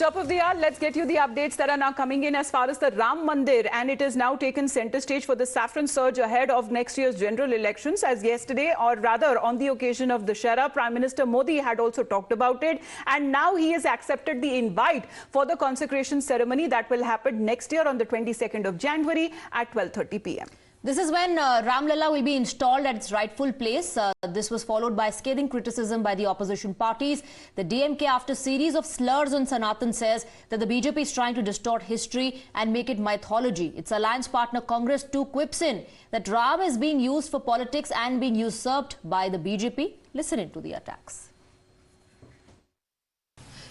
Top of the hour, let's get you the updates that are now coming in as far as the Ram Mandir, and it is now taken center stage for the saffron surge ahead of next year's general elections. As yesterday, or rather on the occasion of Dussehra, Prime Minister Modi had also talked about it, and now he has accepted the invite for the consecration ceremony that will happen next year on the 22nd of January at 12:30 p.m. This is when Ram Lalla will be installed at its rightful place. This was followed by scathing criticism by the opposition parties. The DMK, after a series of slurs on Sanatan, says that the BJP is trying to distort history and make it mythology. Its alliance partner Congress too quips in that Ram is being used for politics and being usurped by the BJP. Listen into the attacks.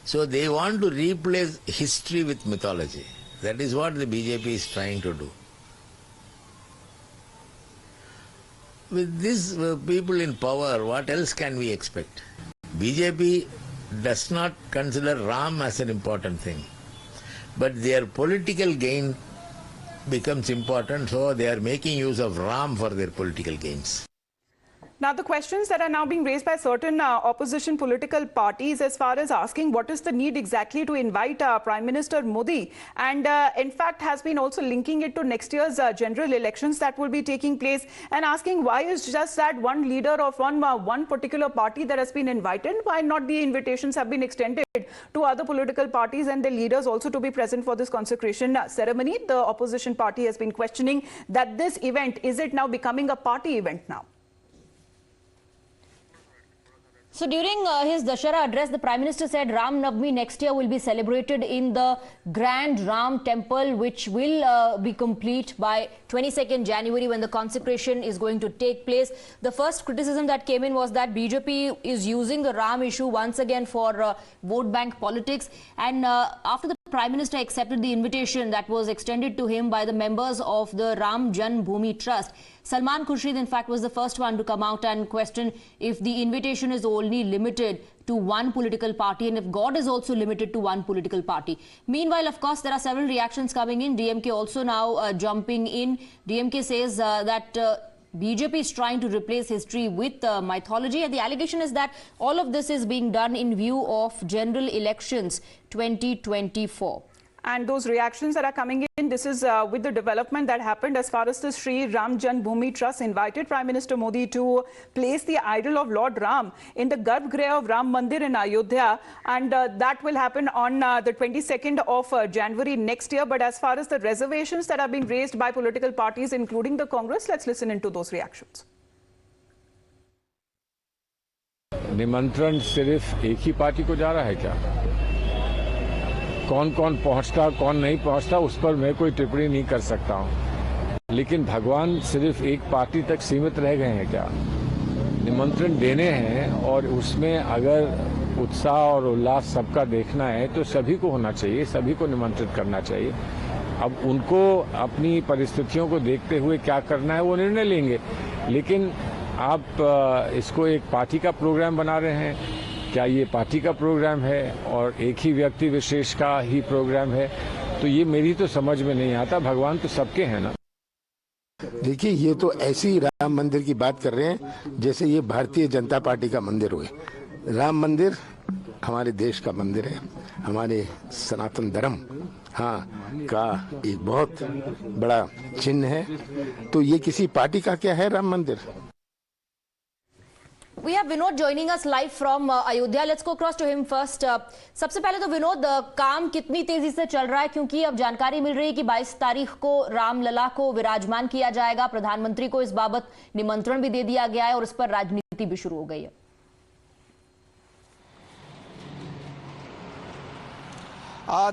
So they want to replace history with mythology. That is what the BJP is trying to do. With these people in power, what else can we expect? BJP does not consider Ram as an important thing, but their political gain becomes important, so they are making use of Ram for their political gains. Now, the questions that are now being raised by certain opposition political parties as far as asking what is the need exactly to invite Prime Minister Modi, and in fact has been also linking it to next year's general elections that will be taking place, and asking why is just that one leader of one particular party that has been invited, why not the invitations have been extended to other political parties and their leaders also to be present for this consecration ceremony. The opposition party has been questioning that this event, is it now becoming a party event now? So during his Dussehra address, the Prime Minister said Ram Navami next year will be celebrated in the Grand Ram Temple, which will be complete by 22nd January when the consecration is going to take place. The first criticism that came in was that BJP is using the Ram issue once again for vote bank politics. And after the Prime Minister accepted the invitation that was extended to him by the members of the Ram Janmabhoomi Trust, Salman Khurshid, in fact, was the first one to come out and question if the invitation is only limited to one political party and if God is also limited to one political party. Meanwhile, of course, there are several reactions coming in. DMK also now jumping in. DMK says that BJP is trying to replace history with mythology, and the allegation is that all of this is being done in view of general elections 2024. And those reactions that are coming in, this is with the development that happened as far as the Sri Ram Janmabhoomi Trust invited Prime Minister Modi to place the idol of Lord Ram in the Garbhagriha of Ram Mandir in Ayodhya, and that will happen on the 22nd of January next year. But as far as the reservations that are being raised by political parties, including the Congress, let's listen into those reactions. निमंत्रण सिर्फ एक ही party को जा रहा है क्या? कौन कौन पहुंचता कौन नहीं पहुंचता उस पर मैं कोई टिप्पणी नहीं कर सकता हूं, लेकिन भगवान सिर्फ एक पार्टी तक सीमित रह गए हैं क्या? निमंत्रण देने हैं और उसमें अगर उत्साह और उल्लास सबका देखना है तो सभी को होना चाहिए, सभी को निमंत्रित करना चाहिए। अब उनको अपनी परिस्थितियों को देखते हुए क्या करना है वो निर्णय लेंगे, लेकिन आप इसको एक पार्टी का प्रोग्राम बना रहे हैं। क्या ये पार्टी का प्रोग्राम है और एक ही व्यक्ति विशेष का ही प्रोग्राम है? तो ये मेरी तो समझ में नहीं आता। भगवान तो सबके हैं ना। देखिए, ये तो ऐसे ही राम मंदिर की बात कर रहे हैं जैसे ये भारतीय जनता पार्टी का मंदिर हुए। राम मंदिर हमारे देश का मंदिर है, हमारे सनातन धर्म का एक बहुत बड़ा चिन्ह है। तो ये किसी पार्टी का क्या है राम मंदिर? We have Vinod joining us live from Ayodhya. Let's go across to him first. सबसे पहले तो विनोद, काम कितनी तेजी से चल रहा है, क्योंकि अब जानकारी मिल रही है कि 22 तारीख को राम लला को विराजमान किया जाएगा। प्रधानमंत्री को इस बाबत निमंत्रण भी दे दिया गया है और इस पर राजनीति भी शुरू हो गई है।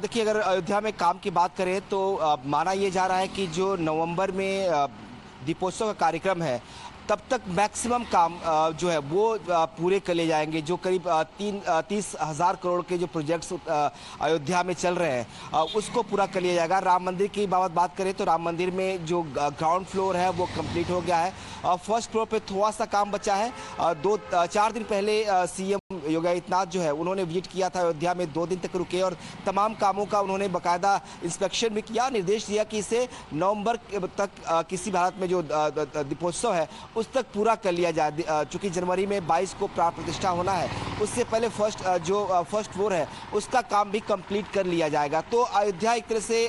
देखिए, अगर अयोध्या में काम की बात करें तो माना यह जा रहा है कि जो नवंबर में दीपोत्सव का कार्यक्रम है तब तक मैक्सिमम काम जो है वो पूरे कर लिए जाएंगे। जो करीब 30,000 करोड़ के जो प्रोजेक्ट्स अयोध्या में चल रहे हैं उसको पूरा कर लिया जाएगा। राम मंदिर की बात करें तो राम मंदिर में जो ग्राउंड फ्लोर है वो कंप्लीट हो गया है। फर्स्ट फ्लोर पे थोड़ा सा काम बचा है। 4 दिन पहले सीएम योगी आदित्यनाथ जो है उन्होंने विजिट किया था अयोध्या में, 2 दिन तक रुके और तमाम कामों का उन्होंने बाकायदा इंस्पेक्शन भी किया, निर्देश दिया कि इसे नवंबर तक किसी भी हालत में जो दीपोत्सव है उस तक पूरा कर लिया जाए। चूंकि जनवरी में 22 को प्राण प्रतिष्ठा होना है, उससे पहले फर्स्ट फ्लोर है उसका काम भी कंप्लीट कर लिया जाएगा। तो अयोध्या एक तरह से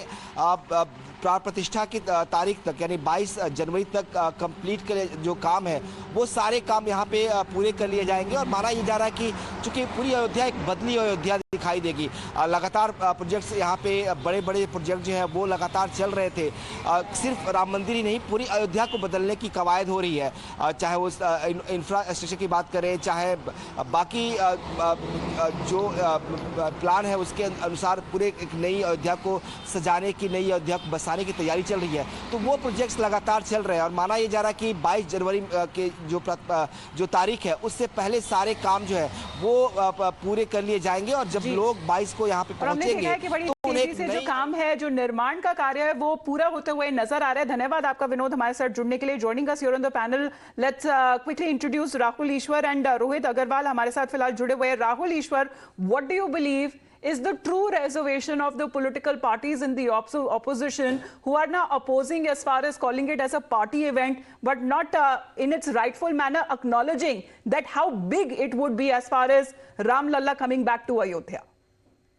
प्राण प्रतिष्ठा की तारीख तक यानी 22 जनवरी तक कंप्लीट के जो काम है वो सारे काम यहाँ पे पूरे कर लिए जाएंगे। और माना ये जा रहा है कि चूंकि पूरी अयोध्या एक बदली अयोध्या दिखाई देगी, लगातार प्रोजेक्ट्स यहाँ पे बड़े बड़े प्रोजेक्ट जो है वो लगातार चल रहे थे। सिर्फ राम मंदिर ही नहीं, पूरी अयोध्या को बदलने की कवायद हो रही है, चाहे वो इंफ्रास्ट्रक्चर की बात करें, चाहे बाकी जो प्लान है उसके अनुसार पूरे एक नई अयोध्या को सजाने की, नई अयोध्या को बसाने की तैयारी चल रही है। तो वो प्रोजेक्ट्स लगातार चल रहे हैं और माना ये जा रहा है कि 22 जनवरी के जो तारीख है उससे पहले सारे काम जो है वो पूरे कर लिए जाएंगे। और जब लोग 22 को यहाँ पे पहुंचेंगे तो तेजी से जो काम है, जो निर्माण का कार्य है वो पूरा होते हुए नजर आ रहा है। धन्यवाद आपका विनोद हमारे साथ जुड़ने के लिए। Joining us here on the panel, let's quickly introduce Rahul Ishwar and Rohit Agarwal हमारे साथ फिलहाल जुड़े हुए हैं। Rahul Ishwar, what do you believe is the true reservation of the political parties in the opposition who are now opposing as far as calling it as a party event, but not in its rightful manner acknowledging that how big it would be as far as Ram Lalla coming back to Ayodhya?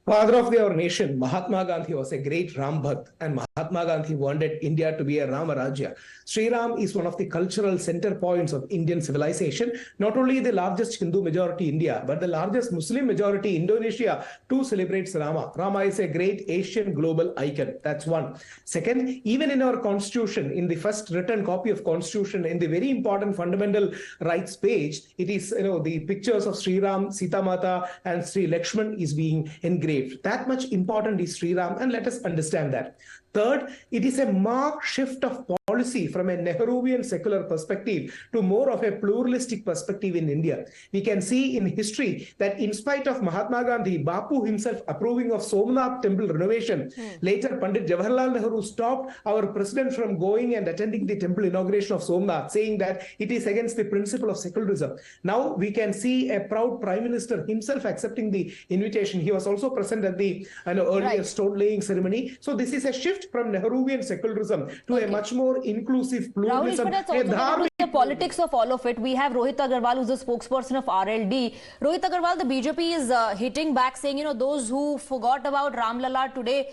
Father of our nation, Mahatma Gandhi was a great Ram Bhakt, and Mahatma Gandhi wanted India to be a Rama Rajya. Sri Ram is one of the cultural center points of Indian civilization. Not only the largest Hindu majority India, but the largest Muslim majority Indonesia too celebrates Rama. Rama is a great Asian global icon. That's one. Second, even in our constitution, in the first written copy of constitution, in the very important fundamental rights page, it is, the pictures of Sri Ram, Sita Mata, and Sri Lakshman is being engraved. That much important is Sri Ram, and let us understand that. Third, it is a marked shift of policy from a Nehruvian secular perspective to more of a pluralistic perspective in India. We can see in history that in spite of Mahatma Gandhi, Bapu himself approving of Somnath temple renovation, later Pandit Jawaharlal Nehru stopped our president from going and attending the temple inauguration of Somnath, saying that it is against the principle of secularism. Now we can see a proud Prime Minister himself accepting the invitation. He was also present at the earlier stone laying ceremony. So this is a shift from Nehruvian secularism to a much more inclusive pluralism. Rahul, that's also the politics of all of it. We have Rohit Agarwal, who's the spokesperson of RLD. Rohit Agarwal, the BJP is hitting back, saying, those who forgot about Ram Lalla today,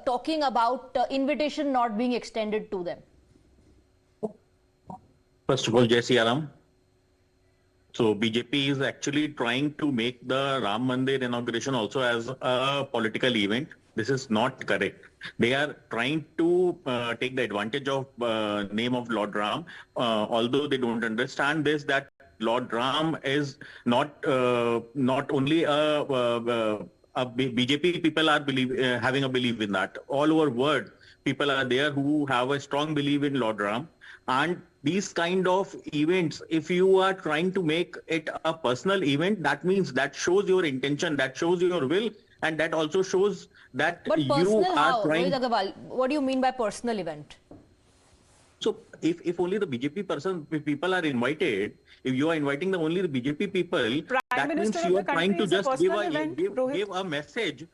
talking about invitation not being extended to them. First of all, Jai Siya Ram. So BJP is actually trying to make the Ram Mandir inauguration also as a political event. This is not correct. They are trying to take the advantage of name of Lord Ram, although they don't understand this, that Lord Ram is not only a BJP people are having a belief in that. All over world, people are there who have a strong belief in Lord Ram. And these kind of events, if you are trying to make it a personal event, that means that shows your intention, that shows your will, and that also shows that you are trying. Rohit Agarwal, what do you mean by personal event? So if only the BJP people are invited, if you are inviting only the BJP people, that means you are trying to just give a message.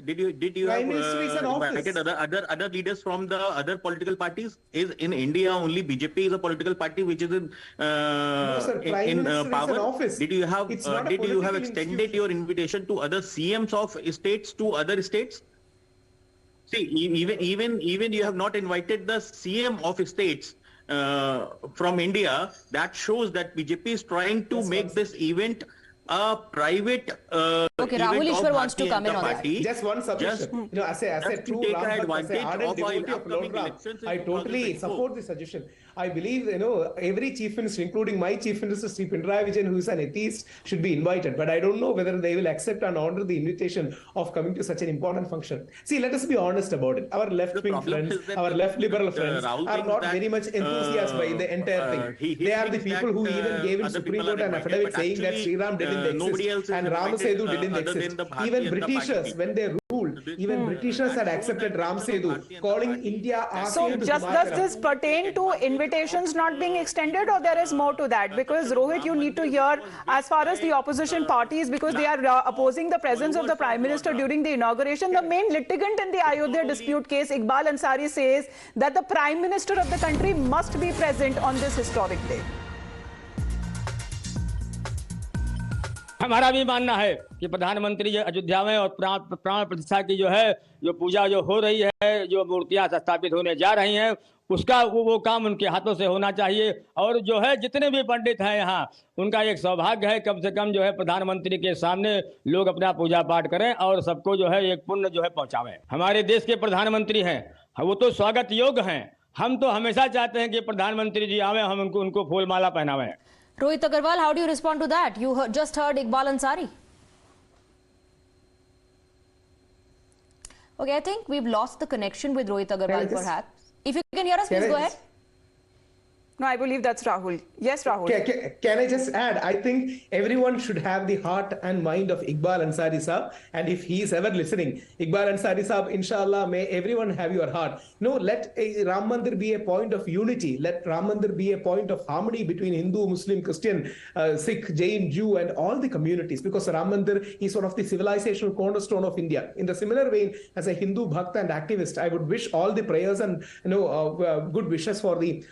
Did you have invited other leaders from the other political parties? Is in India only BJP is a political party which is in power? Did you have extended your invitation to other CMs of states to other states? See, even you have not invited the CM of states from India. That shows that BJP is trying to make this event a private okay, Rahul Ishwar wants to come in on that. Just one suggestion. As a true Ram Bhakt, as a ardent devotee of Lord Ram, I totally support the suggestion. I believe, every chief minister, including my chief minister, Sri Pinarayi Vijayan, who is an atheist, should be invited. But I don't know whether they will accept and honor the invitation of coming to such an important function. See, let us be honest about it. Our left-wing friends, our left liberal friends are not very much enthusiastic by the entire thing. They are the people who even gave in Supreme Court an affidavit saying that Sri Ram didn't exist and Rama Setu didn't exist. Even Britishers, when they ruled, ruled. Even Britishers had accepted Ram Setu, calling India So ASEAN to just does Sumatra. this pertain to invitations not being extended, or there is more to that? Because Rohit, you need to hear as far as the opposition parties, because they are opposing the presence of the Prime Minister during the inauguration. The main litigant in the Ayodhya dispute case, Iqbal Ansari, says that the Prime Minister of the country must be present on this historic day. हमारा भी मानना है कि प्रधानमंत्री जो अयोध्या में और प्राण प्रतिष्ठा की जो पूजा जो हो रही है, जो मूर्तियां स्थापित होने जा रही हैं, उसका वो काम उनके हाथों से होना चाहिए। और जो है जितने भी पंडित हैं यहाँ, उनका एक सौभाग्य है कम से कम जो है प्रधानमंत्री के सामने लोग अपना पूजा पाठ करें और सबको जो है एक पुण्य जो है पहुंचावें। हमारे देश के प्रधानमंत्री हैं, वो तो स्वागत योग्य हैं। हम तो हमेशा चाहते हैं कि प्रधानमंत्री जी आवे, हम उनको फूल माला पहनावें। Rohit Agarwal, how do you respond to that? You just heard Iqbal Ansari. Okay, I think we've lost the connection with Rohit Agarwal perhaps. If you can hear us, please go ahead. No, I believe that's Rahul. Yes, Rahul. Can I just add? I think everyone should have the heart and mind of Iqbal Ansari Saab. And if he is ever listening, Iqbal Ansari Saab, inshallah, may everyone have your heart. No, let Ram Mandir be a point of unity. Let Ram Mandir be a point of harmony between Hindu, Muslim, Christian, Sikh, Jain, Jew, and all the communities. Because Ram Mandir is one of the civilizational cornerstone of India. In the similar vein, as a Hindu Bhakta and activist, I would wish all the prayers and good wishes for the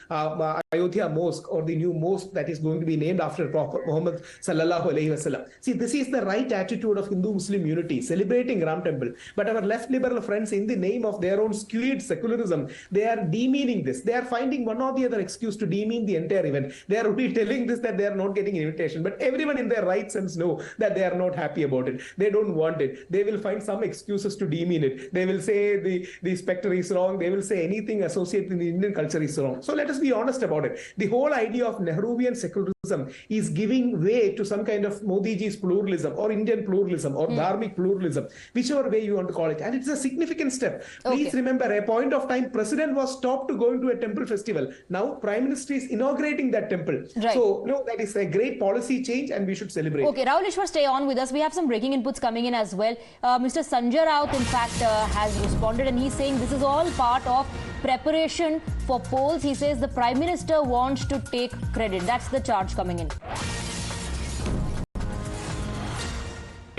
Ayodhya mosque, or the new mosque that is going to be named after Prophet Muhammad sallallahu alaihi wasallam. See, this is the right attitude of Hindu-Muslim unity, celebrating Ram Temple. But our left liberal friends, in the name of their own skewed secularism, they are demeaning this. They are finding one or the other excuse to demean the entire event. They are only telling this that they are not getting an invitation. But everyone in their right sense know that they are not happy about it. They don't want it. They will find some excuses to demean it. They will say the spectre is wrong. They will say anything associated with the Indian culture is wrong. So let us be honest about it. The whole idea of Nehruvian secularism is giving way to some kind of Modiji's pluralism or Indian pluralism or Dharmic pluralism, whichever way you want to call it. And it's a significant step. Please remember, a point of time, President was stopped to going to a temple festival. Now, Prime Minister is inaugurating that temple. Right. So, that is a great policy change and we should celebrate. Okay, Rahul Ishwar, stay on with us. We have some breaking inputs coming in as well. Mr. Sanjay Raut, in fact, has responded, and he's saying this is all part of preparation for polls. He says the Prime Minister wants to take credit. That's the charge coming in.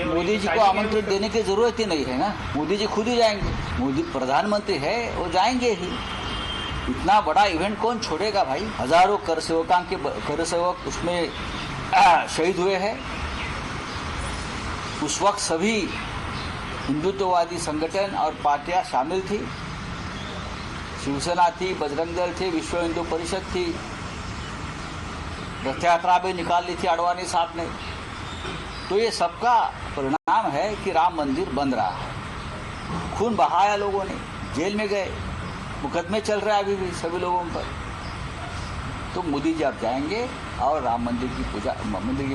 Modi ji को आमंत्रण देने की जरूरत ही नहीं है ना, मोदी जी खुद ही जाएंगे। मोदी प्रधानमंत्री है, वो जाएंगे ही। इतना बड़ा इवेंट कौन छोड़ेगा भाई? हजारों कर सेवक उसमें शहीद हुए हैं। उस वक्त सभी हिंदुत्ववादी संगठन और पार्टियां शामिल थी। शिवसेना थी, बजरंग दल थी, विश्व हिंदू परिषद थी, रथ यात्रा भी निकाल ली थी आडवाणी साहब ने। तो ये सबका परिणाम है कि राम मंदिर बन रहा है। खून बहाया लोगों ने, जेल में गए, मुकदमे चल रहे हैं अभी भी सभी लोगों पर। तो मोदी जी अब जाएंगे और राम मंदिर की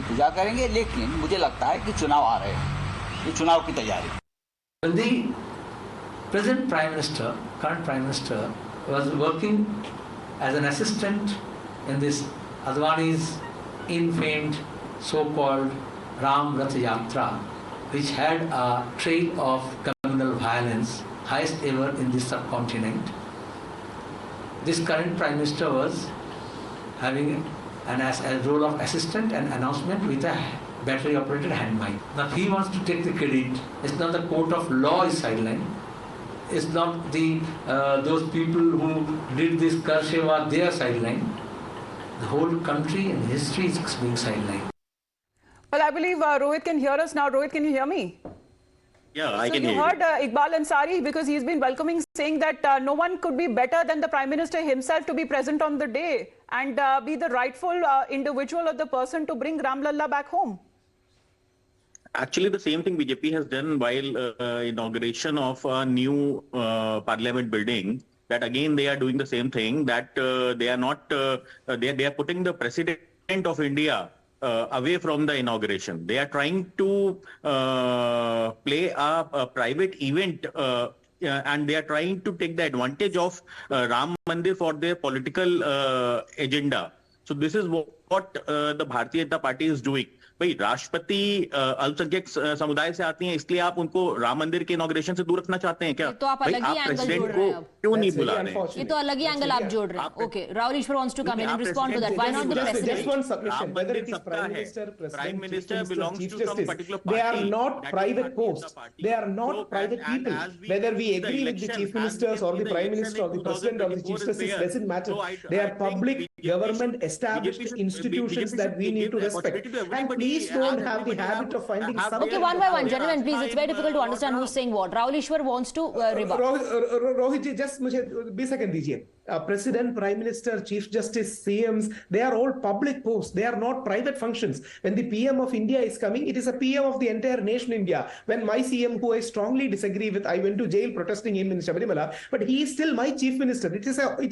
पूजा करेंगे, लेकिन मुझे लगता है कि चुनाव आ रहे हैं, ये चुनाव की तैयारी। The present Prime Minister, current Prime Minister, was working as an assistant in this Advani's infamed so-called Ram Rath Yatra, which had a trail of communal violence, highest ever in this subcontinent. This current Prime Minister was having a role of assistant and announcement with a battery-operated handmine. Now he wants to take the credit. It's not the court of law is sidelined. It's not those people who did this Karsheva, they are sidelined. The whole country and history is being sidelined. Well, I believe Rohit can hear us now. Rohit, can you hear me? Yeah, I can hear you. So you heard Iqbal Ansari, because he's been welcoming, saying that no one could be better than the Prime Minister himself to be present on the day and be the rightful individual or the person to bring Ram Lalla back home. Actually, the same thing BJP has done while inauguration of a new parliament building. That again, they are doing the same thing. That they are not. They are putting the president of India away from the inauguration. They are trying to play a private event, and they are trying to take the advantage of Ram Mandir for their political agenda. So this is what the Bharatiya Janata Party is doing. भाई राष्ट्रपति अल्पसंख्यक समुदाय से आती हैं, इसलिए आप उनको राम मंदिर के इनॉग्रेशन से दूर रखना चाहते हैं क्या? तो आप अलग ही एंगल जोड़ रहे हैं अब। क्यों नहीं बुला रहे हैं? ये तो अलग ही एंगल आप जोड़ रहे हैं। Okay, Rahul Ishwar wants to come in and respond to that. Why not the president? Just one submission. Whether it is Prime Minister, President, Chief Justice, they are not private posts. They are not private people. Whether we agree with the Chief Ministers or the Prime Minister or the President or the Chief Justice doesn't matter. They are public government established institutions that we need to respect. And please don't have the habit of finding some. Okay, one by one, gentlemen, please. It's very difficult to understand who's saying what. Rahul Ishwar wants to rebut. Rohit ji, just मुझे 20 second दीजिए. President, Prime Minister, Chief Justice, CMs, they are all public posts. They are not private functions. When the PM of India is coming, it is a PM of the entire nation India. When my CM, who I strongly disagree with, I went to jail protesting him in Shabarimala, but he is still my Chief Minister. It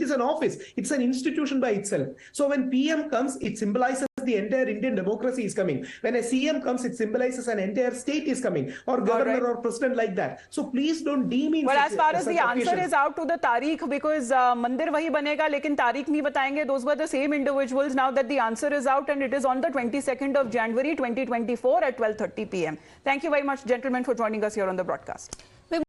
is an office. It's an institution by itself. So when PM comes, it symbolizes the entire Indian democracy is coming. When a CM comes, it symbolizes an entire state is coming, or governor or president like that. So please don't demean. Well, as far as the answer is out to the Tariq, because Mandir वही बनेगा, लेकिन तारीख नहीं बताएंगे. Those were the same individuals. Now that the answer is out, and it is on the 22nd of January 2024 at 12:30 p.m. Thank you very much, gentlemen, for joining us here on the broadcast.